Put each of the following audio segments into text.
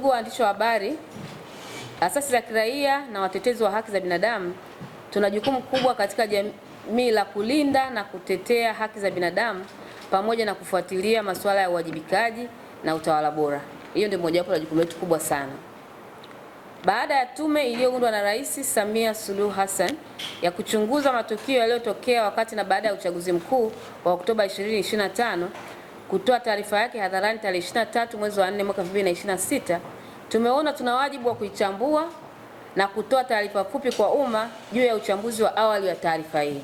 Ndugu waandishi wa habari, asasi za kiraia na watetezi wa haki za binadamu tuna jukumu kubwa katika jamii la kulinda na kutetea haki za binadamu pamoja na kufuatilia masuala ya uwajibikaji na utawala bora. Hiyo ndio mojawapo la jukumu letu kubwa sana. Baada ya tume iliyoundwa na Rais Samia Suluhu Hassan ya kuchunguza matukio yaliyotokea wakati na baada ya uchaguzi mkuu wa Oktoba 2025 kutoa taarifa yake hadharani tarehe 23 mwezi wa 4 mwaka 2026, tumeona tuna wajibu wa kuichambua na kutoa taarifa fupi kwa umma juu ya uchambuzi wa awali wa taarifa hii.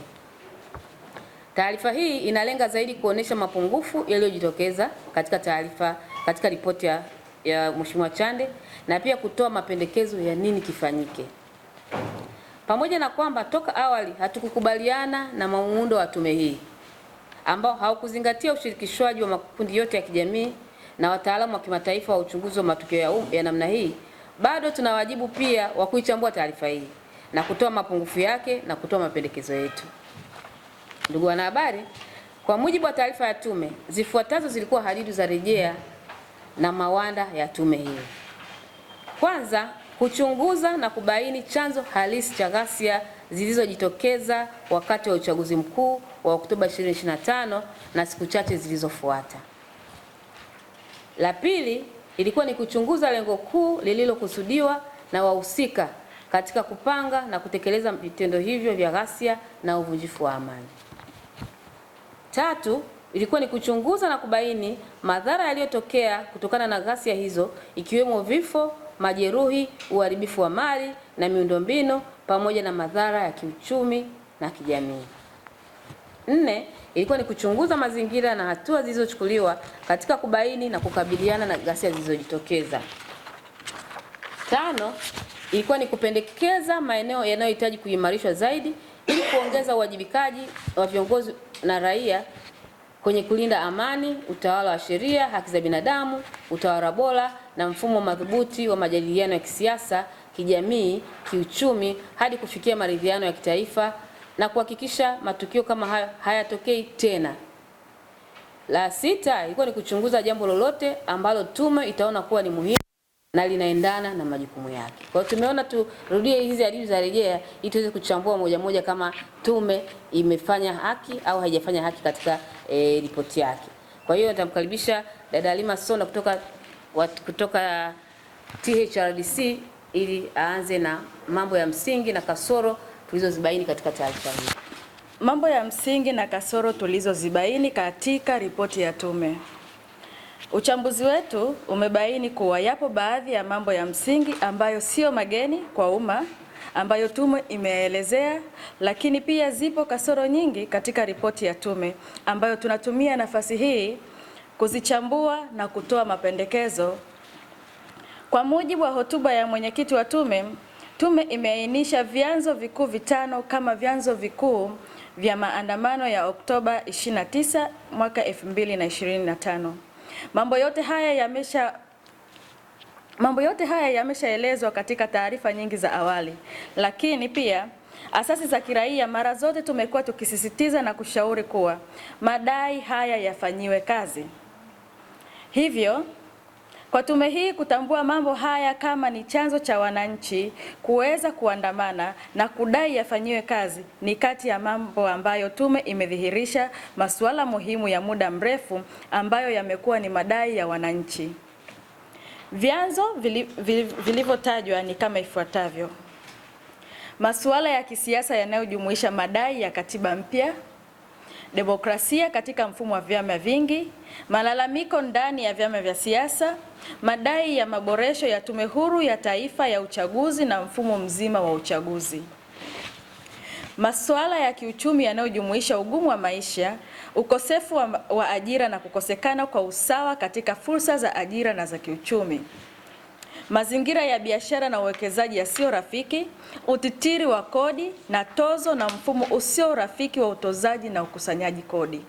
Taarifa hii inalenga zaidi kuonesha mapungufu yaliyojitokeza katika ripoti ya Mheshimiwa Chande na pia kutoa mapendekezo ya nini kifanyike. Pamoja na kwamba toka awali hatukukubaliana na muundo wa tume hii ambao haukuzingatia ushirikishwaji wa makundi yote ya kijamii na wataalamu wa kimataifa wa uchunguzi wa matukio ya namna hii, bado tuna wajibu pia wa kuichambua taarifa hii na kutoa mapungufu yake na kutoa mapendekezo yetu. Ndugu wanahabari, kwa mujibu wa taarifa ya tume, zifuatazo zilikuwa hadidu za rejea na mawanda ya tume hii. Kwanza, kuchunguza na kubaini chanzo halisi cha ghasia zilizojitokeza wakati wa uchaguzi mkuu wa Oktoba 2025 na siku chache zilizofuata. La pili, ilikuwa ni kuchunguza lengo kuu lililokusudiwa na wahusika katika kupanga na kutekeleza vitendo hivyo vya ghasia na uvunjifu wa amani. Tatu, ilikuwa ni kuchunguza na kubaini madhara yaliyotokea kutokana na ghasia hizo, ikiwemo vifo, majeruhi, uharibifu wa mali na miundombinu pamoja na madhara ya kiuchumi na kijamii. Nne, ilikuwa ni kuchunguza mazingira na hatua zilizochukuliwa katika kubaini na kukabiliana na ghasia zilizojitokeza. Tano, ilikuwa ni kupendekeza maeneo yanayohitaji kuimarishwa zaidi ili kuongeza uwajibikaji wa viongozi na raia kwenye kulinda amani, utawala wa sheria, haki za binadamu, utawala bora na mfumo madhubuti wa majadiliano ya kisiasa, kijamii, kiuchumi hadi kufikia maridhiano ya kitaifa na kuhakikisha matukio kama hayo hayatokei tena. La sita, ilikuwa ni kuchunguza jambo lolote ambalo tume itaona kuwa ni muhimu na linaendana na majukumu yake. Kwa hiyo tumeona turudie hizi hadidu za rejea ili tuweze kuchambua moja moja kama tume imefanya haki au haijafanya haki katika ripoti yake. Kwa hiyo nitamkaribisha dada Halima Sonda kutoka THRDC ili aanze na mambo ya msingi na kasoro tulizozibaini katika taarifa hii. Mambo ya msingi na kasoro tulizozibaini katika ripoti ya tume. Uchambuzi wetu umebaini kuwa yapo baadhi ya mambo ya msingi ambayo sio mageni kwa umma ambayo tume imeelezea, lakini pia zipo kasoro nyingi katika ripoti ya tume ambayo tunatumia nafasi hii kuzichambua na kutoa mapendekezo. Kwa mujibu wa hotuba ya mwenyekiti wa tume, tume imeainisha vyanzo vikuu vitano kama vyanzo vikuu vya maandamano ya Oktoba 29 mwaka 2025. Mambo yote haya yameshaelezwa katika taarifa nyingi za awali, lakini pia asasi za kiraia mara zote tumekuwa tukisisitiza na kushauri kuwa madai haya yafanyiwe kazi. Hivyo, kwa tume hii kutambua mambo haya kama ni chanzo cha wananchi kuweza kuandamana na kudai yafanyiwe kazi ni kati ya mambo ambayo tume imedhihirisha masuala muhimu ya muda mrefu ambayo yamekuwa ni madai ya wananchi. Vyanzo vilivyotajwa ni kama ifuatavyo: masuala ya kisiasa yanayojumuisha madai ya katiba mpya, demokrasia katika mfumo wa vyama vingi, malalamiko ndani ya vyama vya siasa, madai ya maboresho ya Tume Huru ya Taifa ya Uchaguzi na mfumo mzima wa uchaguzi. Masuala ya kiuchumi yanayojumuisha ugumu wa maisha, ukosefu wa ajira na kukosekana kwa usawa katika fursa za ajira na za kiuchumi. Mazingira ya biashara na uwekezaji yasiyo rafiki, utitiri wa kodi na tozo na mfumo usio rafiki wa utozaji na ukusanyaji kodi.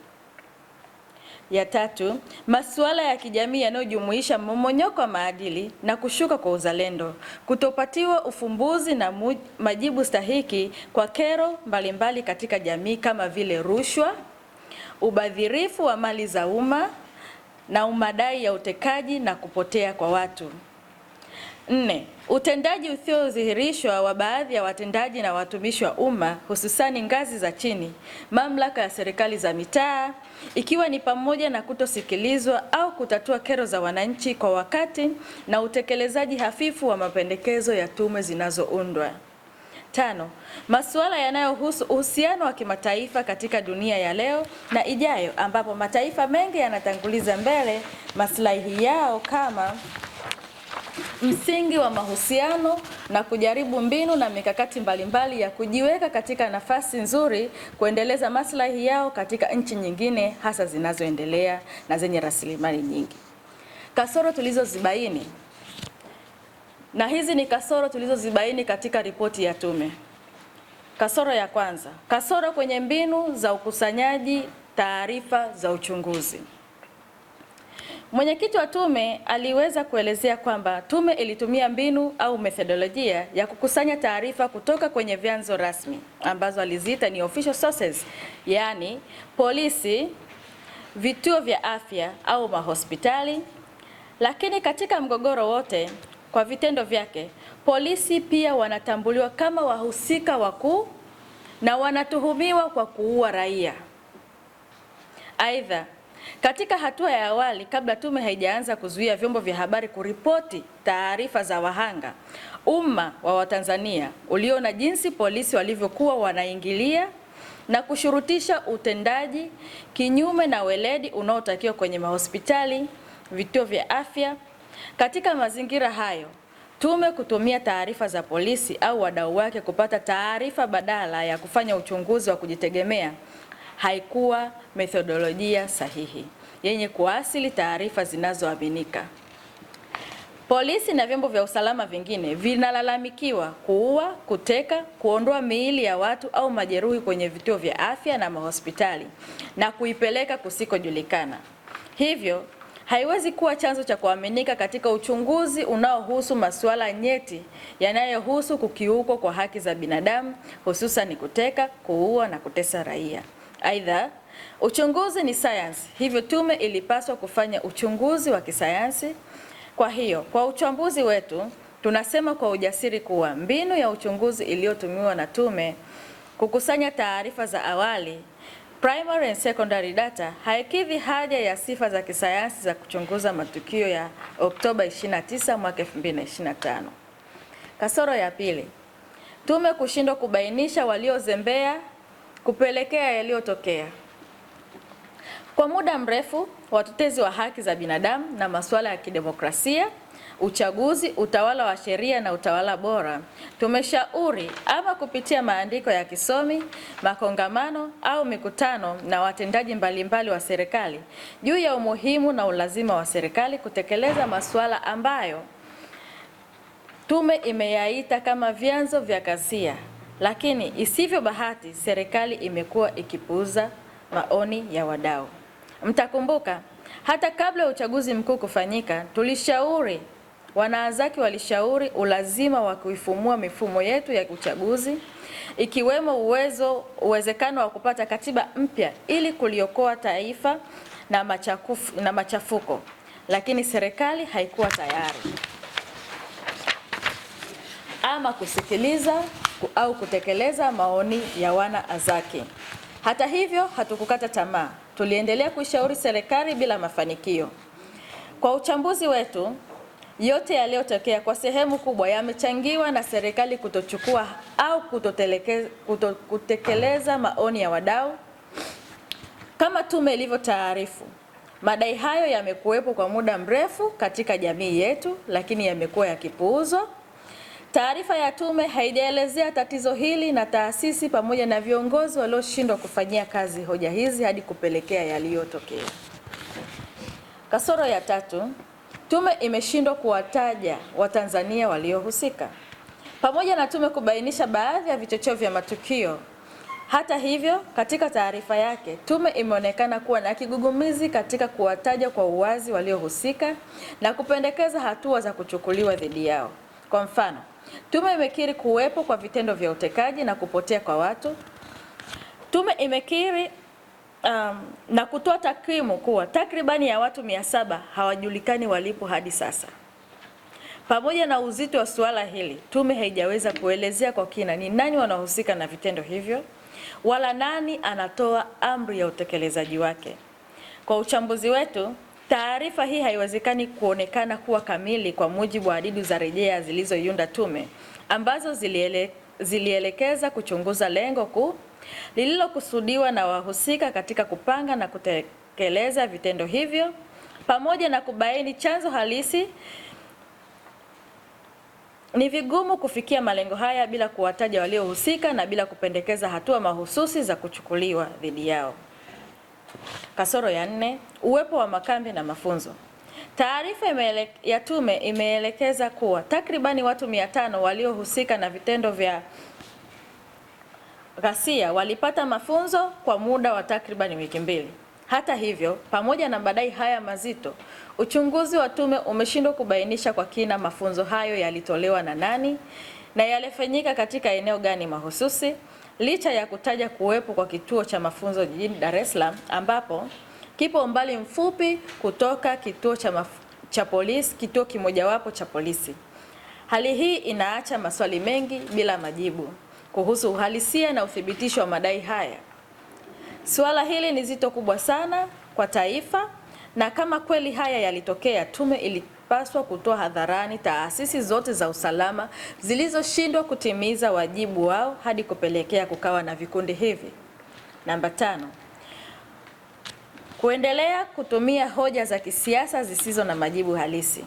Ya tatu, masuala ya kijamii yanayojumuisha mmomonyoko wa maadili na kushuka kwa uzalendo, kutopatiwa ufumbuzi na majibu stahiki kwa kero mbalimbali katika jamii kama vile rushwa, ubadhirifu wa mali za umma na madai ya utekaji na kupotea kwa watu. 4. Utendaji usiodhihirishwa wa baadhi ya watendaji na watumishi wa umma hususani ngazi za chini, mamlaka ya serikali za mitaa, ikiwa ni pamoja na kutosikilizwa au kutatua kero za wananchi kwa wakati na utekelezaji hafifu wa mapendekezo ya tume zinazoundwa. 5. Masuala yanayohusu uhusiano wa kimataifa katika dunia ya leo na ijayo, ambapo mataifa mengi yanatanguliza mbele maslahi yao kama msingi wa mahusiano na kujaribu mbinu na mikakati mbalimbali ya kujiweka katika nafasi nzuri kuendeleza maslahi yao katika nchi nyingine hasa zinazoendelea na zenye rasilimali nyingi. Kasoro tulizozibaini, na hizi ni kasoro tulizozibaini katika ripoti ya tume. Kasoro ya kwanza, kasoro kwenye mbinu za ukusanyaji taarifa za uchunguzi. Mwenyekiti wa tume aliweza kuelezea kwamba tume ilitumia mbinu au methodolojia ya kukusanya taarifa kutoka kwenye vyanzo rasmi ambazo aliziita ni official sources, yaani polisi, vituo vya afya au mahospitali. Lakini katika mgogoro wote, kwa vitendo vyake, polisi pia wanatambuliwa kama wahusika wakuu na wanatuhumiwa kwa kuua raia. Aidha, katika hatua ya awali kabla tume haijaanza kuzuia vyombo vya habari kuripoti taarifa za wahanga, umma wa Watanzania uliona jinsi polisi walivyokuwa wanaingilia na kushurutisha utendaji kinyume na weledi unaotakiwa kwenye mahospitali, vituo vya afya. Katika mazingira hayo, tume kutumia taarifa za polisi au wadau wake kupata taarifa badala ya kufanya uchunguzi wa kujitegemea haikuwa methodolojia sahihi yenye kuasili taarifa zinazoaminika. Polisi na vyombo vya usalama vingine vinalalamikiwa kuua, kuteka, kuondoa miili ya watu au majeruhi kwenye vituo vya afya na mahospitali na kuipeleka kusikojulikana. Hivyo, haiwezi kuwa chanzo cha kuaminika katika uchunguzi unaohusu masuala nyeti yanayohusu kukiukwa kwa haki za binadamu, hususan kuteka, kuua na kutesa raia. Aidha, uchunguzi ni sayansi, hivyo tume ilipaswa kufanya uchunguzi wa kisayansi. Kwa hiyo, kwa uchambuzi wetu, tunasema kwa ujasiri kuwa mbinu ya uchunguzi iliyotumiwa na tume kukusanya taarifa za awali, primary and secondary data, haikidhi haja ya sifa za kisayansi za kuchunguza matukio ya Oktoba 29 mwaka 2025. Kasoro ya pili, tume kushindwa kubainisha waliozembea kupelekea yaliyotokea. Kwa muda mrefu, watetezi wa haki za binadamu na masuala ya kidemokrasia, uchaguzi, utawala wa sheria na utawala bora, tumeshauri ama kupitia maandiko ya kisomi, makongamano au mikutano na watendaji mbalimbali wa serikali juu ya umuhimu na ulazima wa serikali kutekeleza masuala ambayo tume imeyaita kama vyanzo vya ghasia. Lakini isivyo bahati, serikali imekuwa ikipuuza maoni ya wadau. Mtakumbuka, hata kabla ya uchaguzi mkuu kufanyika, tulishauri, wanaazaki walishauri ulazima wa kuifumua mifumo yetu ya uchaguzi, ikiwemo uwezekano wa kupata katiba mpya ili kuliokoa taifa na machafuko. Lakini serikali haikuwa tayari ama kusikiliza au kutekeleza maoni ya wanaazaki. Hata hivyo, hatukukata tamaa. Tuliendelea kuishauri serikali bila mafanikio. Kwa uchambuzi wetu, yote yaliyotokea kwa sehemu kubwa yamechangiwa na serikali kutochukua au kutekeleza maoni ya wadau. Kama tume ilivyotaarifu, madai hayo yamekuwepo kwa muda mrefu katika jamii yetu, lakini yamekuwa yakipuuzwa. Taarifa ya tume haijaelezea tatizo hili na taasisi pamoja na viongozi walioshindwa kufanyia kazi hoja hizi hadi kupelekea yaliyotokea. Kasoro ya tatu, tume imeshindwa kuwataja Watanzania waliohusika. Pamoja na tume kubainisha baadhi ya vichocheo vya matukio, hata hivyo, katika taarifa yake, tume imeonekana kuwa na kigugumizi katika kuwataja kwa uwazi waliohusika na kupendekeza hatua za kuchukuliwa dhidi yao. Kwa mfano, tume imekiri kuwepo kwa vitendo vya utekaji na kupotea kwa watu. Tume imekiri na kutoa takwimu kuwa takribani ya watu 700 hawajulikani walipo hadi sasa. Pamoja na uzito wa suala hili, tume haijaweza kuelezea kwa kina ni nani wanahusika na vitendo hivyo, wala nani anatoa amri ya utekelezaji wake. Kwa uchambuzi wetu, taarifa hii haiwezekani kuonekana kuwa kamili kwa mujibu wa hadidu za rejea zilizoiunda tume, ambazo zilielekeza kuchunguza lengo kuu lililokusudiwa na wahusika katika kupanga na kutekeleza vitendo hivyo, pamoja na kubaini chanzo halisi. Ni vigumu kufikia malengo haya bila kuwataja waliohusika na bila kupendekeza hatua mahususi za kuchukuliwa dhidi yao. Kasoro ya 4, uwepo wa makambi na mafunzo. Taarifa ya tume imeelekeza kuwa takribani watu 500 waliohusika na vitendo vya ghasia walipata mafunzo kwa muda wa takribani wiki 2. Hata hivyo, pamoja na madai haya mazito, uchunguzi wa tume umeshindwa kubainisha kwa kina mafunzo hayo yalitolewa na nani na yalifanyika katika eneo gani mahususi, licha ya kutaja kuwepo kwa kituo cha mafunzo jijini Dar es Salaam ambapo kipo umbali mfupi kutoka kituo kimojawapo cha polisi. Hali hii inaacha maswali mengi bila majibu kuhusu uhalisia na uthibitisho wa madai haya. Suala hili ni zito kubwa sana kwa taifa, na kama kweli haya yalitokea, tume ilipaswa kutoa hadharani taasisi zote za usalama zilizoshindwa kutimiza wajibu wao hadi kupelekea kukawa na vikundi hivi. Namba 5. Kuendelea kutumia hoja za kisiasa zisizo na majibu halisi.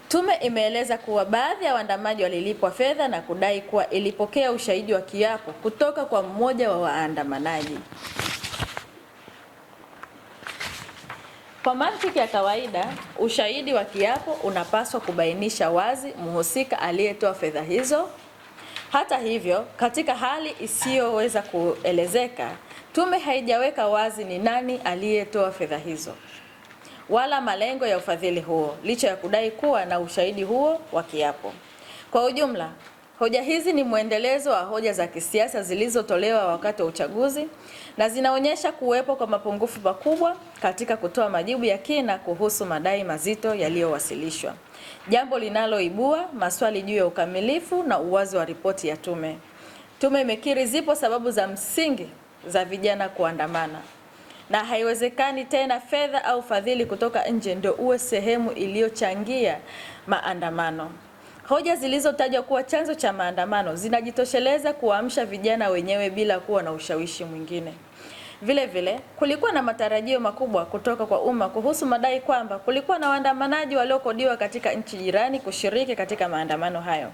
Tume imeeleza kuwa baadhi ya waandamanaji walilipwa fedha na kudai kuwa ilipokea ushahidi wa kiapo kutoka kwa mmoja wa waandamanaji. Kwa mantiki ya kawaida, ushahidi wa kiapo unapaswa kubainisha wazi mhusika aliyetoa fedha hizo. Hata hivyo, katika hali isiyoweza kuelezeka, tume haijaweka wazi ni nani aliyetoa fedha hizo wala malengo ya ufadhili huo, licha ya kudai kuwa na ushahidi huo wa kiapo. Kwa ujumla, hoja hizi ni mwendelezo wa hoja za kisiasa zilizotolewa wakati wa uchaguzi na zinaonyesha kuwepo kwa mapungufu makubwa katika kutoa majibu ya kina kuhusu madai mazito yaliyowasilishwa, jambo linaloibua maswali juu ya ukamilifu na uwazi wa ripoti ya tume. Tume imekiri zipo sababu za msingi za vijana kuandamana, na haiwezekani tena fedha au fadhili kutoka nje ndio uwe sehemu iliyochangia maandamano. Hoja zilizotajwa kuwa chanzo cha maandamano zinajitosheleza kuamsha vijana wenyewe bila kuwa na ushawishi mwingine. Vile vile, kulikuwa na matarajio makubwa kutoka kwa umma kuhusu madai kwamba kulikuwa na waandamanaji waliokodiwa katika nchi jirani kushiriki katika maandamano hayo.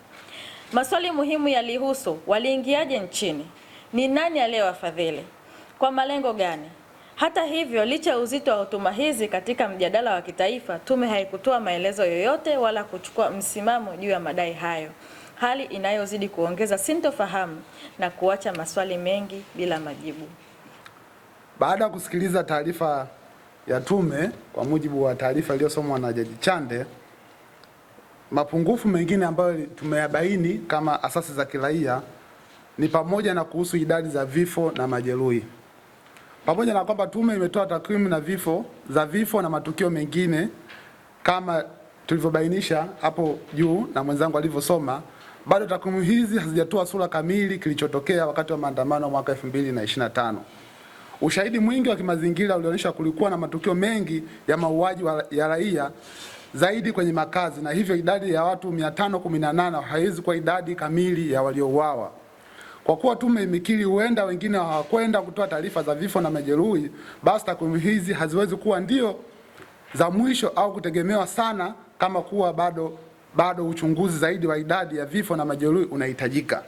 Maswali muhimu yalihusu waliingiaje nchini, ni nani aliyewafadhili, kwa malengo gani. Hata hivyo, licha ya uzito wa hotuba hizi katika mjadala wa kitaifa, tume haikutoa maelezo yoyote wala kuchukua msimamo juu ya madai hayo, hali inayozidi kuongeza sintofahamu na kuacha maswali mengi bila majibu. Baada ya kusikiliza taarifa ya tume, kwa mujibu wa taarifa iliyosomwa na Jaji Chande, mapungufu mengine ambayo tumeyabaini kama asasi za kiraia ni pamoja na kuhusu idadi za vifo na majeruhi. Pamoja na kwamba tume imetoa takwimu na vifo na matukio mengine kama tulivyobainisha hapo juu na mwenzangu alivyosoma, bado takwimu hizi hazijatoa sura kamili kilichotokea wakati wa maandamano mwaka 2025. Ushahidi mwingi wa kimazingira ulionyesha kulikuwa na matukio mengi ya mauaji ya raia zaidi kwenye makazi, na hivyo idadi ya watu 518 haiwezi kuwa idadi kamili ya waliouawa. Kwa kuwa tume imekiri huenda wengine hawakwenda kutoa taarifa za vifo na majeruhi, basi takwimu hizi haziwezi kuwa ndio za mwisho au kutegemewa sana, kama kuwa bado uchunguzi zaidi wa idadi ya vifo na majeruhi unahitajika.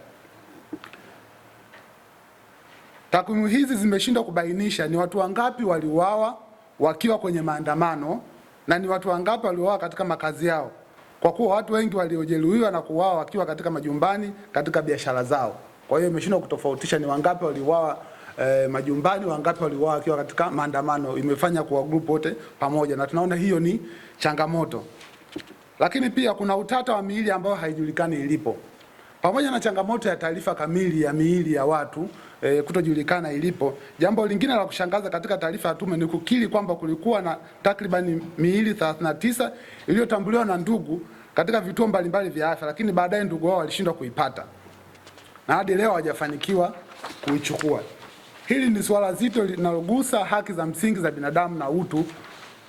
Takwimu hizi zimeshindwa kubainisha ni watu wangapi waliuawa wakiwa kwenye maandamano na ni watu wangapi waliuawa katika makazi yao, kwa kuwa watu wengi waliojeruhiwa na kuuawa wakiwa katika majumbani, katika biashara zao. Kwa hiyo imeshindwa kutofautisha ni wangapi waliuawa majumbani, wangapi waliuawa wakiwa katika maandamano. Imefanya kwa group wote pamoja, na tunaona hiyo ni changamoto. Lakini pia kuna utata wa miili ambayo haijulikani ilipo. Pamoja na changamoto ya taarifa kamili ya miili ya watu kutojulikana ilipo, jambo lingine la kushangaza katika taarifa ya tume ni kukiri kwamba kulikuwa na takribani miili 39 iliyotambuliwa na ndugu katika vituo mbalimbali vya afya, lakini baadaye ndugu wao walishindwa kuipata na hadi leo hawajafanikiwa kuichukua. Hili ni swala zito linalogusa haki za msingi za binadamu na utu,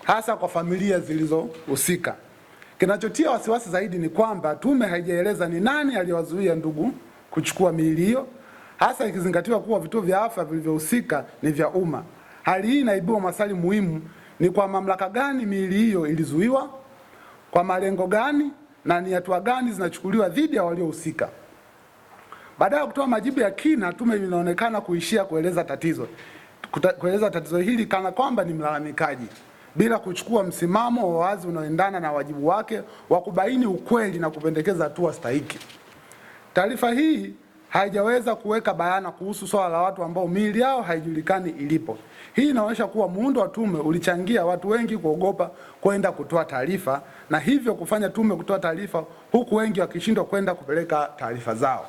hasa kwa familia zilizohusika. Kinachotia wasiwasi zaidi ni kwamba tume haijaeleza ni nani aliyewazuia ndugu kuchukua miili hiyo, hasa ikizingatiwa kuwa vituo vya afya vilivyohusika ni vya umma. Hali hii inaibua maswali muhimu: ni kwa mamlaka gani miili hiyo ilizuiwa, kwa malengo gani, na ni hatua gani zinachukuliwa dhidi ya waliohusika? Baada ya kutoa majibu ya kina, tume inaonekana kuishia kueleza tatizo hili kana kwamba ni mlalamikaji, bila kuchukua msimamo wa wazi unaoendana na wajibu wake wa kubaini ukweli na kupendekeza hatua stahiki. Taarifa hii haijaweza kuweka bayana kuhusu swala la watu ambao miili yao haijulikani ilipo. Hii inaonyesha kuwa muundo wa tume ulichangia watu wengi kuogopa kwenda kutoa taarifa, na hivyo kufanya tume kutoa taarifa huku wengi wakishindwa kwenda kupeleka taarifa zao.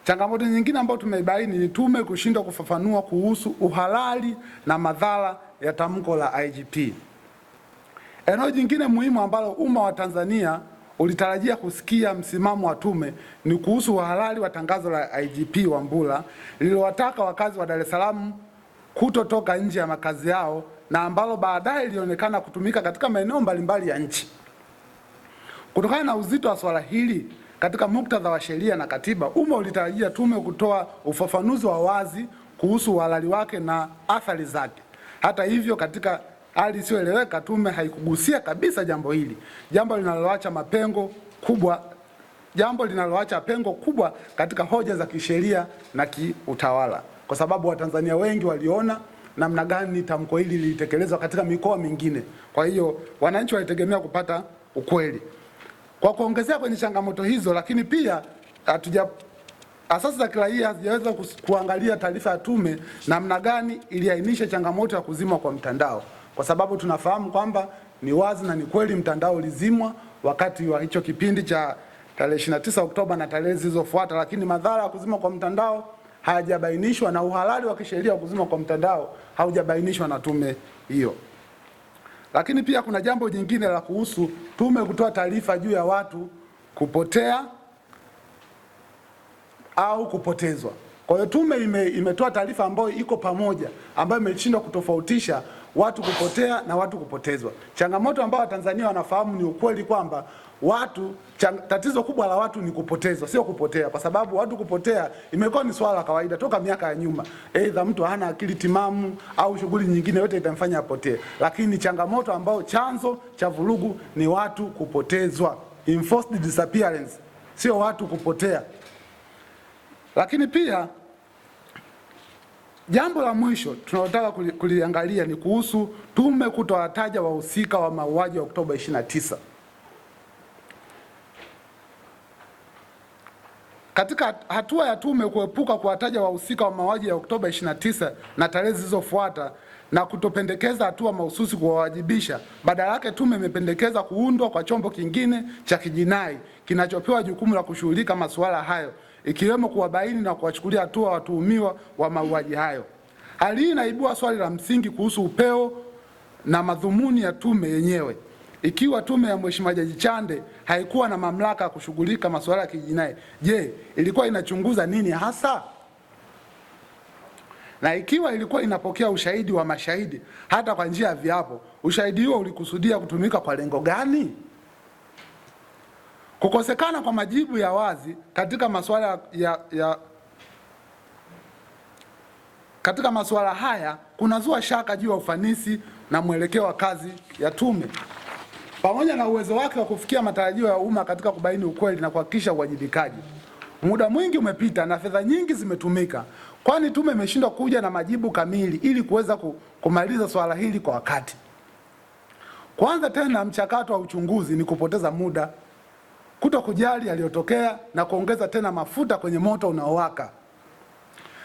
Changamoto nyingine ambayo tumeibaini ni tume kushindwa kufafanua kuhusu uhalali na madhara ya tamko la IGP. Eneo jingine muhimu ambalo umma wa Tanzania ulitarajia kusikia msimamo wa tume ni kuhusu uhalali wa tangazo la IGP Wambura lililowataka wakazi wa Dar es Salaam kutotoka nje ya makazi yao, na ambalo baadaye lilionekana kutumika katika maeneo mbalimbali ya nchi. Kutokana na uzito wa swala hili katika muktadha wa sheria na katiba, umma ulitarajia tume kutoa ufafanuzi wa wazi kuhusu uhalali wake na athari zake. Hata hivyo, katika hali isiyoeleweka, tume haikugusia kabisa jambo hili, jambo linaloacha pengo kubwa katika hoja za kisheria na kiutawala, kwa sababu Watanzania wengi waliona namna gani tamko hili lilitekelezwa katika mikoa mingine. Kwa hiyo wananchi walitegemea kupata ukweli. Kwa kuongezea kwenye changamoto hizo, lakini pia asasi za kiraia hazijaweza kuangalia taarifa ya tume namna gani iliainisha changamoto ya kuzimwa kwa mtandao, kwa sababu tunafahamu kwamba ni wazi na ni kweli mtandao ulizimwa wakati wa hicho kipindi cha tarehe 29 Oktoba na tarehe zilizofuata, lakini madhara ya kuzimwa kwa mtandao hayajabainishwa na uhalali wa kisheria wa kuzimwa kwa mtandao haujabainishwa na tume hiyo. Lakini pia kuna jambo jingine la kuhusu tume kutoa taarifa juu ya watu kupotea au kupotezwa. Kwa hiyo tume imetoa taarifa ambayo iko pamoja, ambayo imeshindwa kutofautisha watu kupotea na watu kupotezwa. Changamoto ambayo Watanzania wanafahamu ni ukweli kwamba tatizo kubwa la watu ni kupotezwa, sio kupotea, kwa sababu watu kupotea imekuwa ni swala la kawaida toka miaka ya nyuma. Aidha mtu hana akili timamu au shughuli nyingine yote itamfanya apotee, lakini changamoto ambayo chanzo cha vurugu ni watu kupotezwa, enforced disappearance, sio watu kupotea. Lakini pia jambo la mwisho tunalotaka kuliangalia ni kuhusu tume kutowataja wahusika wa mauaji ya Oktoba 29. Katika hatua ya tume kuepuka kuwataja wahusika wa mauaji ya Oktoba 29 na tarehe zilizofuata na kutopendekeza hatua mahususi kuwawajibisha, badala yake tume imependekeza kuundwa kwa chombo kingine cha kijinai kinachopewa jukumu la kushughulika masuala hayo, ikiwemo kuwabaini na kuwachukulia hatua watuhumiwa wa mauaji hayo. Hali hii inaibua swali la msingi kuhusu upeo na madhumuni ya tume yenyewe. Ikiwa tume ya Mheshimiwa Jaji Chande haikuwa na mamlaka ya kushughulika masuala ya kijinai, je, ilikuwa inachunguza nini hasa? Na ikiwa ilikuwa inapokea ushahidi wa mashahidi hata kwa njia ya viapo, ushahidi huo ulikusudia kutumika kwa lengo gani? Kukosekana kwa majibu ya wazi katika masuala haya kunazua shaka juu ya ufanisi na mwelekeo wa kazi ya tume, pamoja na uwezo wake wa kufikia matarajio ya umma katika kubaini ukweli na kuhakikisha uwajibikaji. Muda mwingi umepita na fedha nyingi zimetumika, kwani tume imeshindwa kuja na majibu kamili ili kuweza kumaliza swala hili kwa wakati. Kwanza tena, mchakato wa uchunguzi ni kupoteza muda, kuto kujali yaliyotokea na kuongeza tena mafuta kwenye moto unaowaka.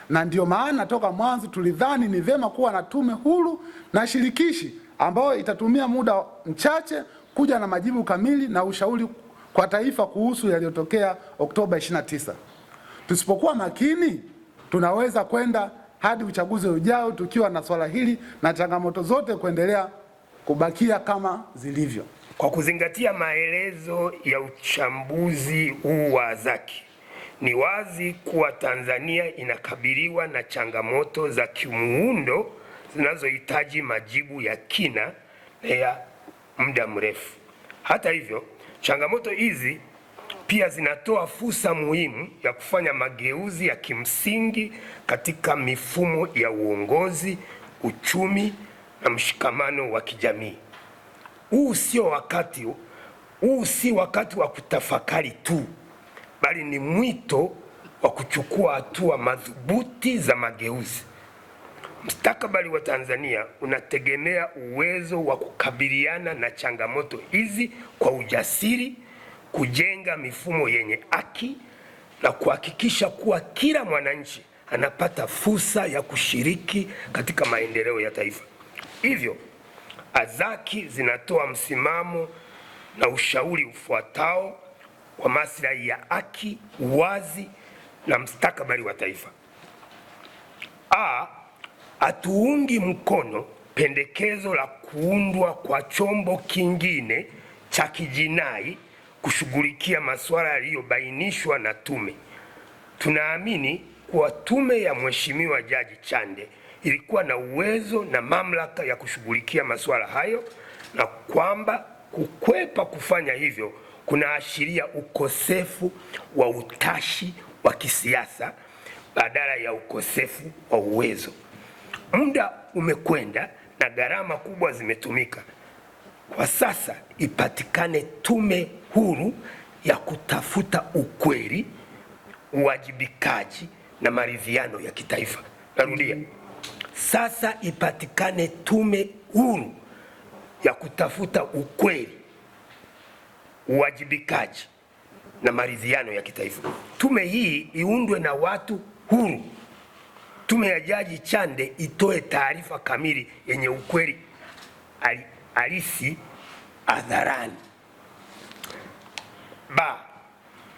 Na ndio maana toka mwanzo tulidhani ni vyema kuwa na tume huru na shirikishi ambayo itatumia muda mchache kuja na majibu kamili na ushauri kwa taifa kuhusu yaliyotokea Oktoba 29. Tusipokuwa makini, tunaweza kwenda hadi uchaguzi ujao tukiwa na swala hili na changamoto zote kuendelea kubakia kama zilivyo. Kwa kuzingatia maelezo ya uchambuzi huu wa Azaki, ni wazi kuwa Tanzania inakabiliwa na changamoto za kimuundo zinazohitaji majibu ya kina na ya muda mrefu. Hata hivyo, changamoto hizi pia zinatoa fursa muhimu ya kufanya mageuzi ya kimsingi katika mifumo ya uongozi, uchumi na mshikamano wa kijamii. Huu si wakati wa kutafakari tu, bali ni mwito wa kuchukua hatua madhubuti za mageuzi. Mustakabali wa Tanzania unategemea uwezo wa kukabiliana na changamoto hizi kwa ujasiri, kujenga mifumo yenye haki na kuhakikisha kuwa kila mwananchi anapata fursa ya kushiriki katika maendeleo ya taifa. Hivyo, Azaki zinatoa msimamo na ushauri ufuatao kwa maslahi ya haki, uwazi na mustakabali wa taifa. Hatuungi mkono pendekezo la kuundwa kwa chombo kingine cha kijinai kushughulikia masuala yaliyobainishwa na tume. Tunaamini kuwa tume ya Mheshimiwa Jaji Chande ilikuwa na uwezo na mamlaka ya kushughulikia masuala hayo, na kwamba kukwepa kufanya hivyo kunaashiria ukosefu wa utashi wa kisiasa badala ya ukosefu wa uwezo. Muda umekwenda na gharama kubwa zimetumika. Kwa sasa ipatikane tume huru ya kutafuta ukweli, uwajibikaji na maridhiano ya kitaifa. Narudia, sasa ipatikane tume huru ya kutafuta ukweli, uwajibikaji na maridhiano ya kitaifa. Tume hii iundwe na watu huru. Tume ya Jaji Chande itoe taarifa kamili yenye ukweli halisi hadharani.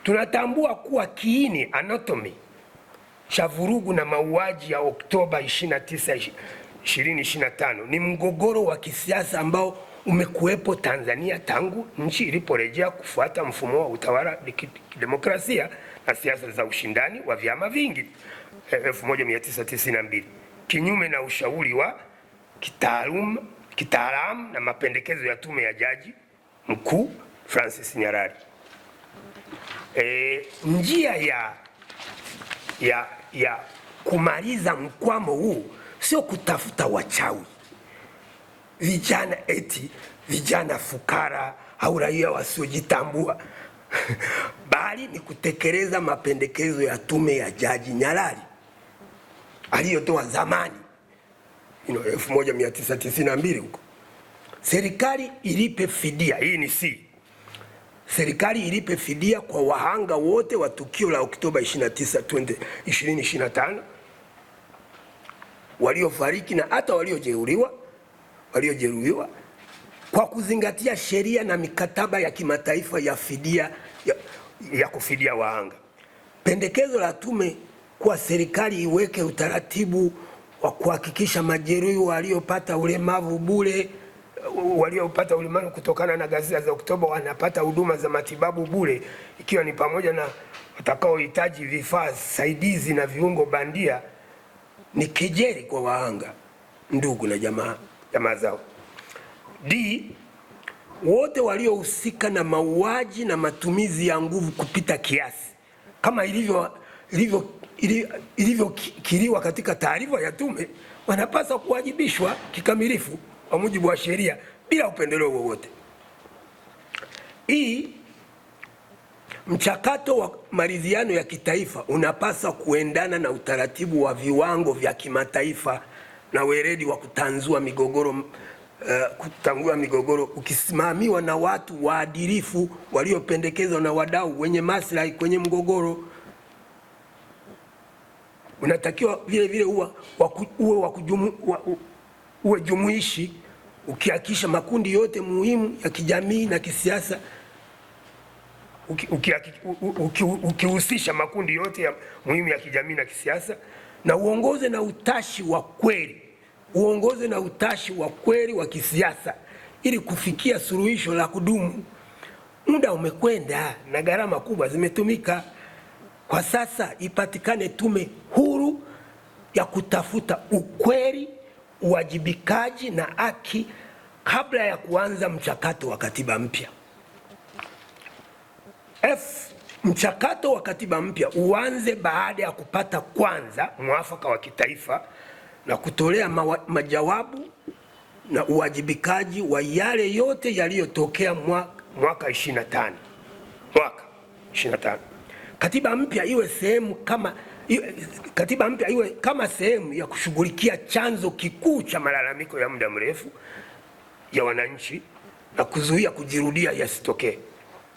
Tunatambua kuwa kiini anatomy cha vurugu na mauaji ya Oktoba 29, 2025 ni mgogoro wa kisiasa ambao umekuwepo Tanzania tangu nchi iliporejea kufuata mfumo wa utawala kidemokrasia na siasa za ushindani wa vyama vingi 1992, kinyume na ushauri wa kitaalamu na mapendekezo ya tume ya Jaji Mkuu Francis Nyalali. Njia ya kumaliza mkwamo huu sio kutafuta wachawi, vijana fukara au raia wasiojitambua bali ni kutekeleza mapendekezo ya tume ya Jaji Nyalali aliyotoa zamani 1992 huko. Serikali ilipe fidia, hii ni serikali ilipe fidia kwa wahanga wote wa tukio la Oktoba 29, 2025 waliofariki na hata waliojeruhiwa kwa kuzingatia sheria na mikataba ya kimataifa ya fidia ya kufidia wahanga. Pendekezo la tume kwa serikali iweke utaratibu wa kuhakikisha majeruhi waliopata ulemavu bure, waliopata ulemavu kutokana na ghasia za Oktoba wanapata huduma za matibabu bure, ikiwa ni pamoja na watakaohitaji vifaa saidizi na viungo bandia, ni kejeli kwa wahanga, ndugu na jamaa zao. Wote waliohusika na mauaji na matumizi ya nguvu kupita kiasi kama ilivyokiriwa katika taarifa ya tume wanapaswa kuwajibishwa kikamilifu kwa mujibu wa sheria bila upendeleo wowote. Mchakato wa maridhiano ya kitaifa unapaswa kuendana na utaratibu wa viwango vya kimataifa na weledi wa kutanzua migogoro ukisimamiwa na watu waadilifu waliopendekezwa na wadau wenye maslahi kwenye mgogoro. Unatakiwa vile uwe jumuishi, ukihakikisha makundi yote muhimu ya kijamii na kisiasa, ukihusisha makundi yote ya muhimu ya kijamii na kisiasa, na uongoze na utashi wa kweli wa kisiasa ili kufikia suluhisho la kudumu. Muda umekwenda na gharama kubwa zimetumika. Kwa sasa ipatikane tume huru ya kutafuta ukweli, uwajibikaji na haki kabla ya kuanza mchakato wa katiba mpya. Mchakato wa katiba mpya uanze baada ya kupata kwanza mwafaka wa kitaifa na kutolea majawabu na uwajibikaji wa yale yote yaliyotokea mwaka 25. Katiba mpya iwe kama sehemu ya kushughulikia chanzo kikuu cha malalamiko ya muda mrefu ya wananchi na kuzuia kujirudia yasitokee.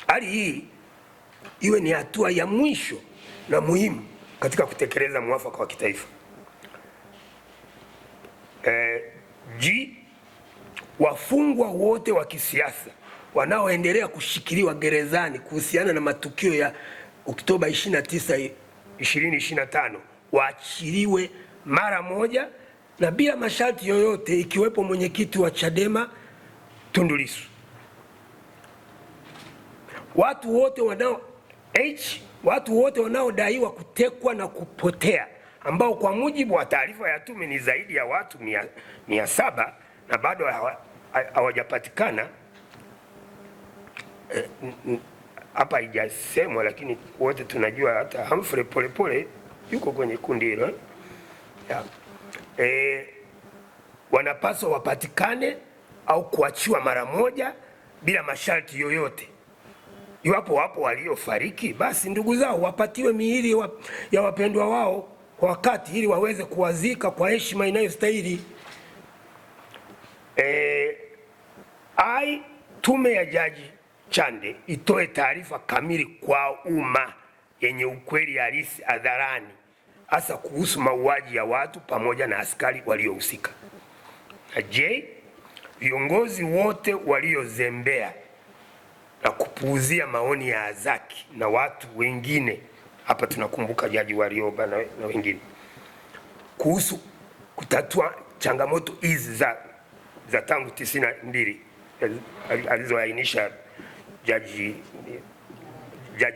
Hali hii iwe ni hatua ya mwisho na muhimu katika kutekeleza mwafaka wa kitaifa. Wafungwa wote wa kisiasa wanaoendelea kushikiliwa gerezani kuhusiana na matukio ya Oktoba 29, 2025 waachiliwe mara moja na bila masharti yoyote, ikiwepo mwenyekiti wa Chadema Tundu Lissu. Watu wote wanaodaiwa kutekwa na kupotea, ambao kwa mujibu wa taarifa ya tume ni zaidi ya watu 700 na bado hawajapatikana. Hapa haijasemwa, lakini wote tunajua, hata Humphrey Polepole yuko kwenye kundi hilo. Wanapaswa wapatikane au kuachiwa mara moja bila masharti yoyote. Iwapo wapo waliofariki, basi ndugu zao wapatiwe miili ya wapendwa wao kwa wakati ili waweze kuwazika kwa heshima inayostahili. Tume ya Jaji Chande itoe taarifa kamili kwa umma yenye ukweli halisi hadharani, hasa kuhusu mauaji ya watu pamoja na askari waliohusika. Na viongozi wote waliozembea na kupuuzia maoni ya Azaki na watu wengine, hapa tunakumbuka Jaji Warioba na wengine, kuhusu kutatua changamoto hizi za tangu 92 alizoainisha Jaji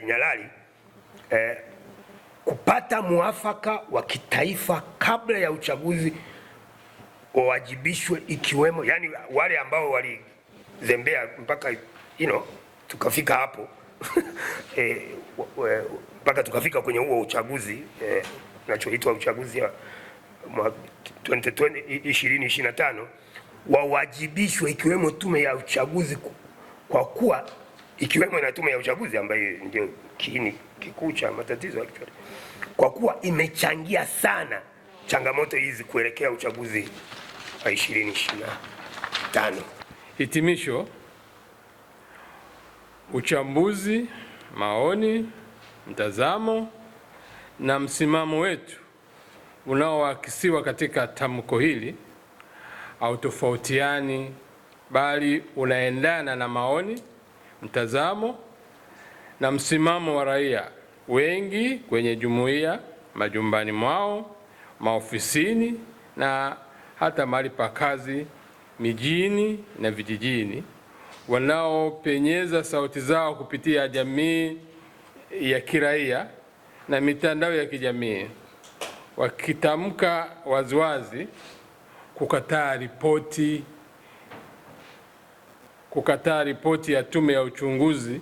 Nyalali, kupata muafaka wa kitaifa kabla ya uchaguzi wawajibishwe, ikiwemo yani wale ambao walizembea mpaka tukafika hapo mpaka tukafika kwenye huo uchaguzi unachoitwa uchaguzi wa 2025 wawajibishwe, ikiwemo tume ya uchaguzi, kwa kuwa ikiwemo na tume ya uchaguzi ambayo ndio kiini kikuu cha matatizo, kwa kuwa imechangia sana changamoto hizi kuelekea uchaguzi wa 2025. Hitimisho. Uchambuzi, maoni, mtazamo na msimamo wetu unaoakisiwa katika tamko hili hautofautiani, bali unaendana na maoni, mtazamo na msimamo wa raia wengi kwenye jumuiya, majumbani mwao, maofisini na hata mahali pa kazi, mijini na vijijini, wanaopenyeza sauti zao kupitia jamii ya kiraia na mitandao ya kijamii, wakitamka waziwazi kukataa ripoti ya tume ya uchunguzi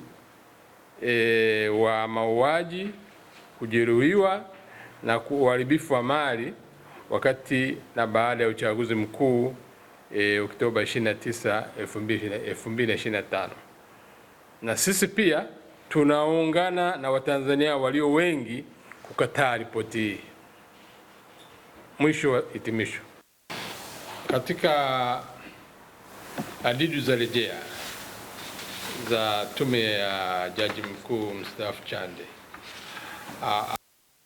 wa mauaji, kujeruhiwa na uharibifu wa mali wakati na baada ya uchaguzi mkuu Oktoba 29, 2025. Na sisi pia tunaungana na Watanzania walio wengi kukataa ripoti hii. Mwisho wa hitimisho. Katika hadidu za rejea za tume ya Jaji Mkuu mstaafu Chande,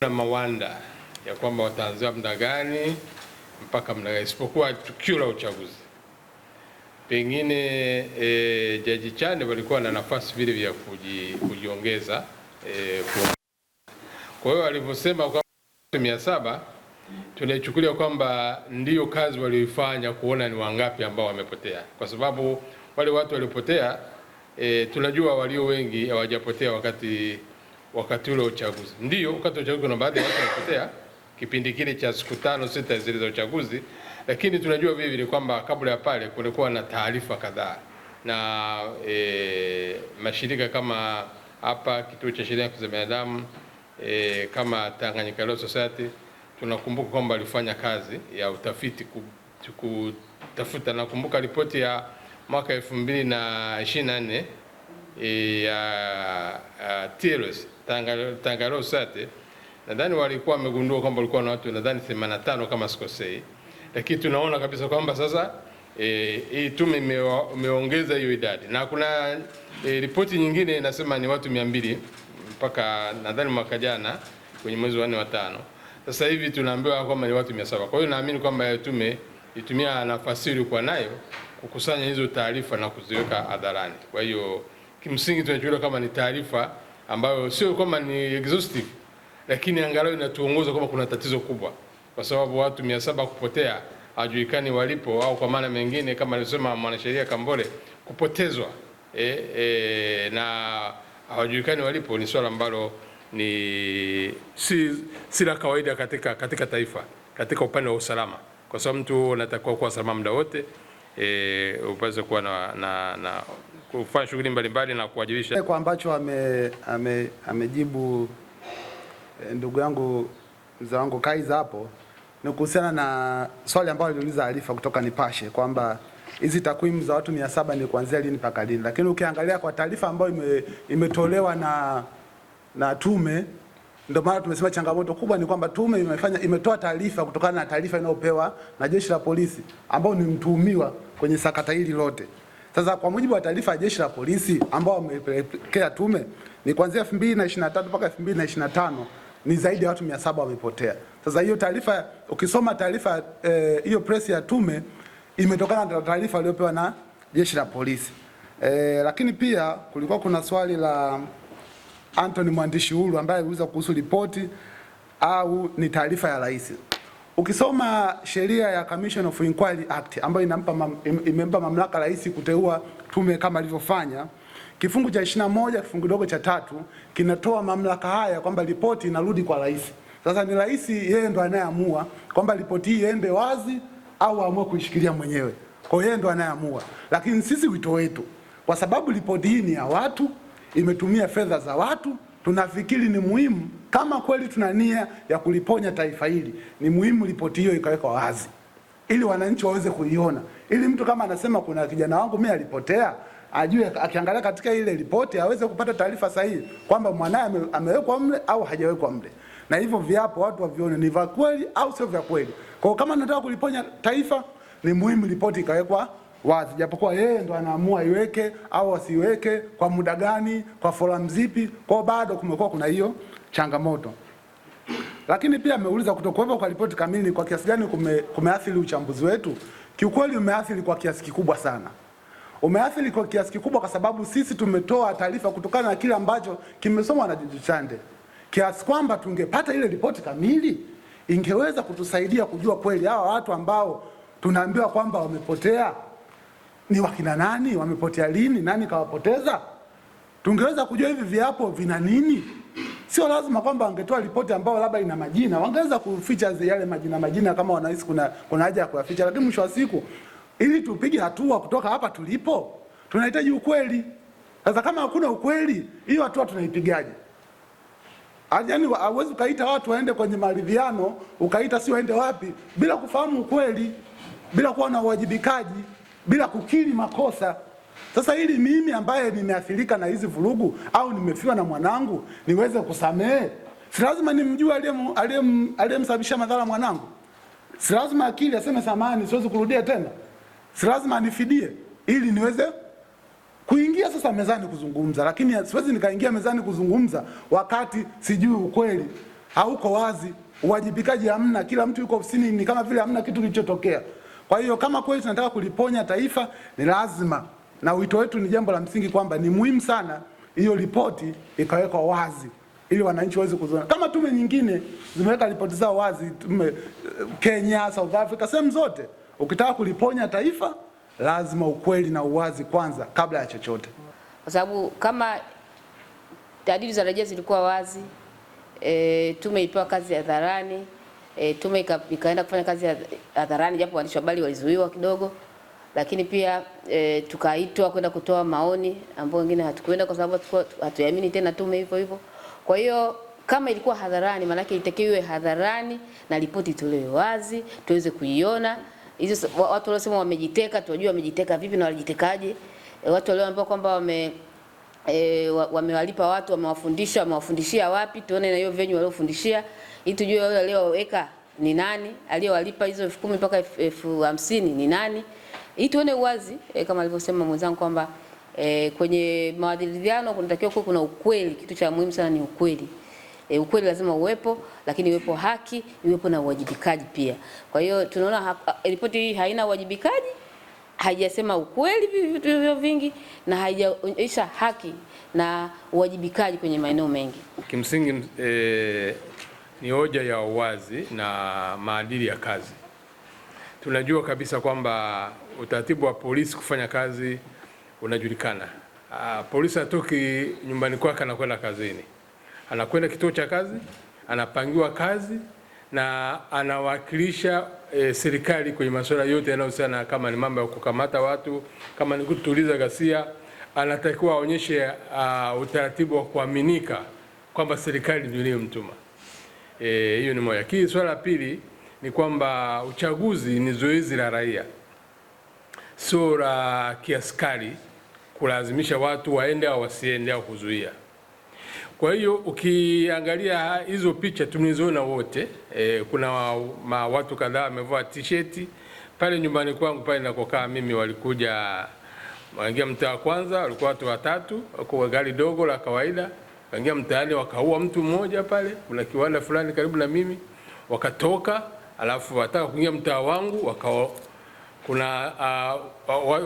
na mawanda ya kwamba wataanzia muda gani mpaka muda gani, isipokuwa tukio la uchaguzi. Pengine Jaji Chande walikuwa na nafasi vile vya kujiongeza. Kwa hiyo alivyosema kwa 700 tunaichukulia kwamba ndiyo kazi walioifanya kuona ni wangapi ambao wamepotea, kwa sababu wale watu waliopotea tunajua walio wengi hawajapotea wakati ule uchaguzi. Ndio wakati wa uchaguzi kuna baadhi ya watu walipotea kipindi kile cha siku 5-6 zile za uchaguzi, lakini tunajua vile vile kwamba kabla ya pale kulikuwa na taarifa kadhaa na mashirika kama hapa Kituo cha Sheria za Binadamu kama Tanganyika Law Society, tunakumbuka kwamba alifanya kazi ya utafiti kutafuta. Nakumbuka ripoti ya mwaka 2024 ya TLS Tanganyika Law Society, nadhani walikuwa wamegundua kwamba walikuwa na watu nadhani 85 kama sikosei, lakini tunaona kabisa kwamba sasa hii tume imeongeza hiyo idadi, na kuna ripoti nyingine inasema ni watu 200 mpaka nadhani mwaka jana kwenye mwezi wa 4 wa 5. Sasa hivi tunaambiwa kwamba ni watu 700. Kwa hiyo naamini kwamba tume itumia nafasi ilikuwa nayo kukusanya hizo taarifa na kuziweka hadharani. Kwa hiyo kimsingi tunachukulia kama ni taarifa ambayo sio kama ni exhaustive, lakini angalau inatuongoza kama kuna tatizo kubwa, kwa sababu watu 700 kupotea hajulikani walipo, au kwa maana mengine kama alisema mwanasheria Kambole kupotezwa na hawajulikani walipo, ni swala ambalo ni si la kawaida katika taifa, katika upande wa usalama, kwa sababu mtu anatakiwa kuwa salama muda wote, upaswe kuwa na kufanya shughuli mbalimbali na kuwajilisha. Kwa ambacho amejibu ndugu yangu mzee wangu Kaiza hapo ni kuhusiana na swali ambalo aliuliza Alifa kutoka Nipashe kwamba hizi takwimu za watu 700 ni kuanzia lini mpaka lini, lakini ukiangalia kwa taarifa ambayo imetolewa na tume, ndio maana tumesema changamoto kubwa ni kwamba tume imetoa taarifa kutokana na taarifa inayopewa na Jeshi la Polisi ambao ni mtuhumiwa kwenye sakata hili lote. Sasa kwa mujibu wa taarifa ya Jeshi la Polisi ambao wamepelekea tume ni kuanzia 2023 mpaka 2025 ni zaidi ya watu 700 wamepotea. Sasa hiyo taarifa, ukisoma taarifa hiyo press ya tume imetokana na taarifa iliyopewa na Jeshi la Polisi. Lakini pia kulikuwa kuna swali la Anthony Mwandishi Huru ambaye aliuliza kuhusu ripoti au ni taarifa ya rais. Ukisoma sheria ya Commission of Inquiry Act ambayo imempa mamlaka rais kuteua tume kama alivyofanya, kifungu cha 21 kifungu dogo cha 3 kinatoa mamlaka haya kwamba ripoti inarudi kwa rais. Sasa ni rais yeye ndo anayeamua kwamba ripoti hii iende wazi au aamue kuishikilia mwenyewe. Kwa hiyo yeye ndo anayeamua. Lakini sisi wito wetu, kwa sababu ripoti hii ni ya watu, imetumia fedha za watu, tunafikiri ni muhimu kama kweli tuna nia ya kuliponya taifa hili, ni muhimu ripoti hiyo ikawekwa wazi ili wananchi waweze kuiona. Ili mtu kama anasema kuna kijana wangu mimi alipotea, ajue akiangalia katika ile ripoti aweze kupata taarifa sahihi kwamba mwanae amewekwa mle au hajawekwa mle. Na hivyo viapo watu wavione ni vya kweli au sio vya kweli. Kwa kama nataka kuliponya taifa ni muhimu ripoti ikawekwa wazi, japokuwa yeye ndo anaamua iweke au asiweke, kwa muda gani, kwa forum zipi. Kwa bado kumekuwa kuna hiyo changamoto. Lakini pia ameuliza kutokuwepo kwa ripoti kamili kwa kiasi gani kumeathiri uchambuzi wetu. Kiukweli umeathiri kwa kiasi kikubwa sana. Umeathiri kwa kiasi kikubwa kwa sababu sisi tumetoa taarifa kutokana na kile ambacho kimesomwa na Jaji Chande. Kiasi kwamba tungepata ile ripoti kamili ingeweza kutusaidia kujua kweli hawa watu ambao tunaambiwa kwamba wamepotea ni wakina nani, wamepotea lini, nani kawapoteza. Tungeweza kujua hivi viapo vina nini. Sio lazima kwamba wangetoa ripoti ambayo labda ina majina, wangeweza kuficha yale majina kama wanahisi kuna haja ya kuyaficha. Lakini mwisho wa siku ili tupige hatua kutoka hapa tulipo tunahitaji ukweli. Sasa kama hakuna ukweli, hiyo hatua tunaipigaje? Yaani hauwezi kaita watu waende kwenye maridhiano, ukaita si waende wapi bila kufahamu ukweli, bila kuwa na uwajibikaji, bila kukiri makosa. Sasa ili mimi ambaye nimeathirika na hizi vurugu au nimefiwa na mwanangu niweze kusamehe, si lazima nimjue aliyemsababisha madhara mwanangu. Si lazima akili aseme samahani siwezi kurudia tena. Si lazima anifidie ili niweze kuingia sasa mezani kuzungumza. Lakini siwezi nikaingia mezani kuzungumza wakati sijui ukweli, hauko wazi, uwajibikaji hamna, kila mtu yuko ofisini ni kama vile hamna kitu kilichotokea. Kwa hiyo kama kweli tunataka kuliponya taifa ni lazima, na wito wetu ni jambo la msingi kwamba ni muhimu sana hiyo ripoti ikawekwa wazi ili wananchi waweze kuziona. Kama tume nyingine zimeweka ripoti zao wazi, tume Kenya, South Africa, sehemu zote. Ukitaka kuliponya taifa lazima ukweli na uwazi kwanza kabla ya chochote, kwa sababu kama taarifa za rejea zilikuwa wazi, tume ilipewa kazi hadharani, tume ikaenda kufanya kazi hadharani, japo waandishi wa habari walizuiwa kidogo, lakini pia tukaitwa kwenda kutoa maoni ambao wengine hatukwenda kwa sababu hatuamini tena tume hivyo hivyo. Kwa hiyo kama ilikuwa hadharani, maana yake itakiwe hadharani na ripoti itolewe wazi tuweze kuiona. Hizo watu waliosema wamejiteka, tunajua wamejiteka vipi na walijitekaje. Watu walioambiwa kwamba wamewalipa watu, wamewafundishia wapi, tuone na hiyo venue waliofundishia, ili tujue wale walioweka ni nani, aliyowalipa hizo 10,000 mpaka 50,000 ni nani, ili tuone uwazi kama alivyosema mwenzangu kwamba kwenye mawasiliano kunatakiwa kuwa kuna ukweli. Kitu cha muhimu sana ni ukweli. Ukweli lazima uwepo, lakini iwepo haki, iwepo na uwajibikaji pia. Kwa hiyo tunaona ripoti hii haina uwajibikaji, haijasema ukweli vitu vingi, na haijaonyesha haki na uwajibikaji kwenye maeneo mengi. Kimsingi ni hoja ya uwazi na maadili ya kazi. Tunajua kabisa kwamba utaratibu wa polisi kufanya kazi unajulikana. Polisi hatoki nyumbani kwake anakwenda kazini. Anakwenda kituo cha kazi, anapangiwa kazi na anawakilisha serikali kwenye masuala yote yanayohusiana, kama ni mambo ya kukamata watu, kama ni kutuliza ghasia, anatakiwa aonyeshe utaratibu wa kuaminika kwamba serikali ndio iliyomtuma. Hiyo ni moja. Kile swala la pili ni kwamba uchaguzi ni zoezi la raia, sio la kiaskari kulazimisha watu waende au wasiende au kuzuia. Kwa hiyo ukiangalia hizo picha tumeziona wote, kuna watu kadhaa wamevaa t-shirt pale nyumbani kwangu pale ninakokaa mimi, walikuja waingia mtaa wa kwanza, walikuwa watu watatu kwa gari dogo la kawaida, waingia mtaani wakaua mtu mmoja pale, kuna kiwanda fulani karibu na mimi, wakatoka, alafu wataka kuingia mtaa wangu, kuna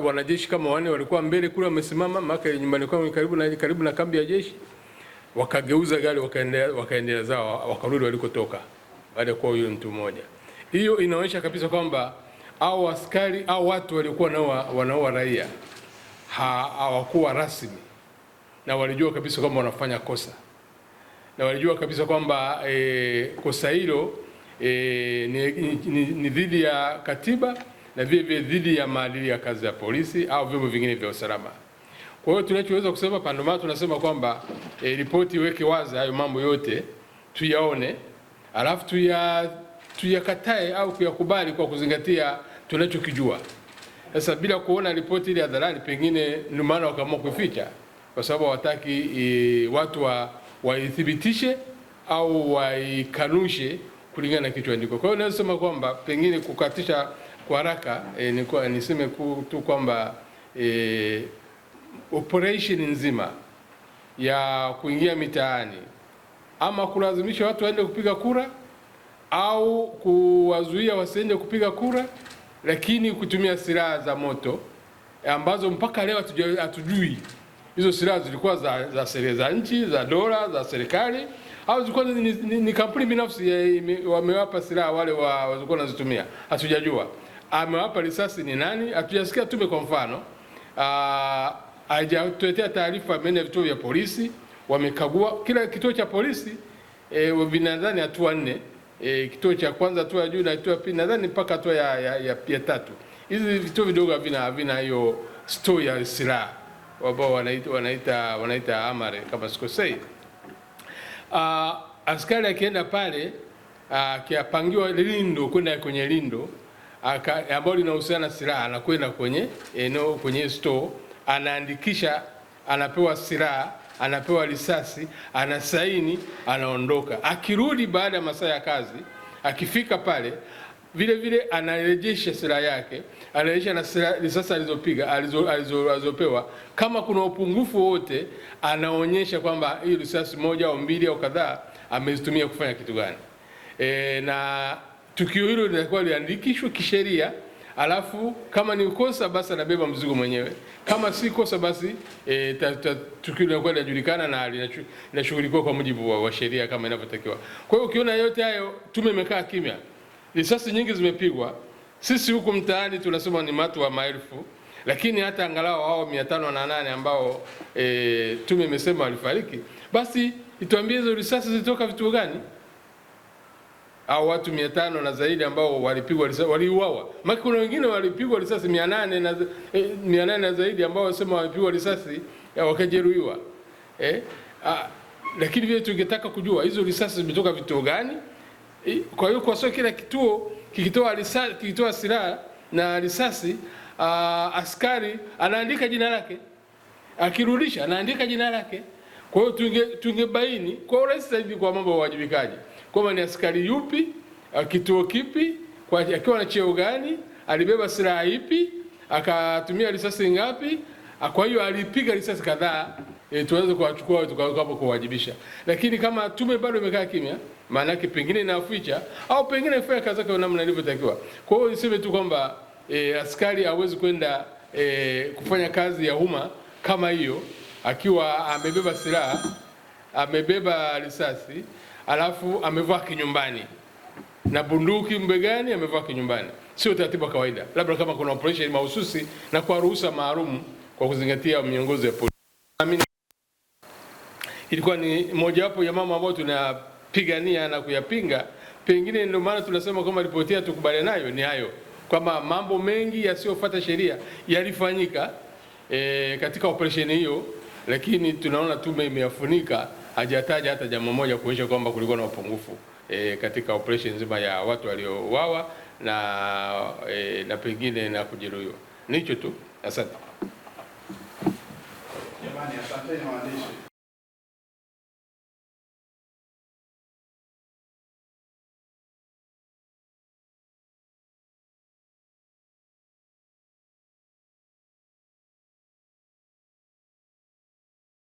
wanajeshi kama wanne walikuwa mbele kule wamesimama, maana nyumbani kwangu karibu na kambi ya jeshi. Wakageuza gari wakaendelea zao, wakarudi walikotoka baada ya kuwa yule mtu mmoja. Hiyo inaonyesha kabisa kwamba au askari au watu walikuwa wanaua raia hawakuwa rasmi, na walijua kabisa kwamba wanafanya kosa, na walijua kabisa kwamba kosa hilo ni dhidi ya katiba na vile dhidi ya maadili ya kazi ya polisi au vyombo vingine vya usalama. Kwa hiyo tunachoweza kusema pande moja, tunasema kwamba ripoti iweke wazi hayo mambo yote, tuyaone, alafu tuyakatae au kuyakubali kwa kuzingatia tunachokijua. Sasa bila kuona ripoti ile hadharani, pengine ndio maana wakaamua kuficha, kwa sababu hawataki watu waithibitishe au waikanushe kulingana na kichoandiko. Kwa hiyo naweza sema kwamba pengine kukatisha kwa haraka, niseme tu kwamba operation nzima ya kuingia mitaani ama kulazimisha watu waende kupiga kura au kuwazuia wasiende kupiga kura, lakini kutumia silaha za moto ambazo mpaka leo hatujui hizo silaha zilikuwa za nchi, za dola, za serikali au zilikuwa ni kampuni binafsi wamewapa silaha wale walikuwa wanazitumia, hatujajua. Amewapa risasi ni nani? Hatujasikia tume kwa mfano hajatuletea taarifa. Mene vituo vya polisi wamekagua kila kituo cha polisi, vinadhani hatua 4, kituo cha kwanza hatua ya juu na hatua ya pili nadhani mpaka hatua ya tatu. Hizi vituo vidogo havina hiyo store ya silaha ambao wanaita amare kama sikosei. Askari akienda pale akipangiwa lindo kwenda kwenye lindo ambao linahusiana na silaha, anakwenda kwenye store, anaandikisha, anapewa silaha, anapewa risasi, anasaini, anaondoka. Akirudi baada ya masaa ya kazi, akifika pale vile vile anarejesha silaha yake, anarejesha na risasi alizopewa. Kama kuna upungufu wote, anaonyesha kwamba hii risasi moja au mbili au kadhaa amezitumia kufanya kitu gani. Na tukio hilo linakuwa liandikishwe kisheria, alafu kama ni kosa basi anabeba mzigo mwenyewe, kama si kosa basi tukio linakuwa linajulikana na linashughulikiwa kwa mujibu wa sheria kama inavyotakiwa. Kwa hiyo ukiona yote hayo, tume imekaa kimya, risasi nyingi zimepigwa, sisi huku mtaani tunasema ni watu wa maelfu, lakini hata angalau hao 508 ambao tume imesema walifariki, basi ituambie hizo risasi zilitoka vituo gani? Au watu 500 na zaidi ambao walipigwa risasi waliuawa. Maana kuna wengine walipigwa risasi 800 na zaidi ambao wasema walipigwa risasi wakajeruhiwa. Lakini vile tungetaka kujua hizo risasi zimetoka vituo gani? Kwa hiyo kwa sababu kila kituo kikitoa silaha na risasi, askari anaandika jina lake, akirudisha anaandika jina lake. Kwa hiyo tungebaini kwa urahisi zaidi kwa mambo ya uwajibikaji kwamba ni askari yupi, kituo kipi, akiwa na cheo gani, alibeba silaha ipi, akatumia risasi ngapi. Kwa hiyo alipiga risasi kadhaa, tuweze kuwachukua tukaweka hapo kuwajibisha. Lakini kama tume bado imekaa kimya, maana yake pengine inaficha au pengine ifanye kazi yake namna ilivyotakiwa. Kwa hiyo niseme tu kwamba askari hawezi kwenda kufanya kazi ya umma kama hiyo akiwa amebeba silaha, amebeba risasi, alafu amevaa kinyumbani na bunduki mbegani, amevaa kinyumbani. Sio taratibu wa kawaida, labda kama kuna operation mahususi na kwa ruhusa maalum kwa kuzingatia miongozo ya polisi. Naamini ilikuwa ni mojawapo ya mambo ambayo tunapigania na kuyapinga. Pengine ndio maana tunasema kama ripoti yetu tukubaliana nayo ni hayo, kwamba mambo mengi yasiyofuata sheria yalifanyika katika operation hiyo, lakini tunaona tume imeyafunika, hajataja hata jambo moja kuonyesha kwamba kulikuwa na upungufu katika operation nzima ya watu waliouawa na pengine na kujeruhiwa. Nicho tu, asante. Jamani, asanteni waandishi.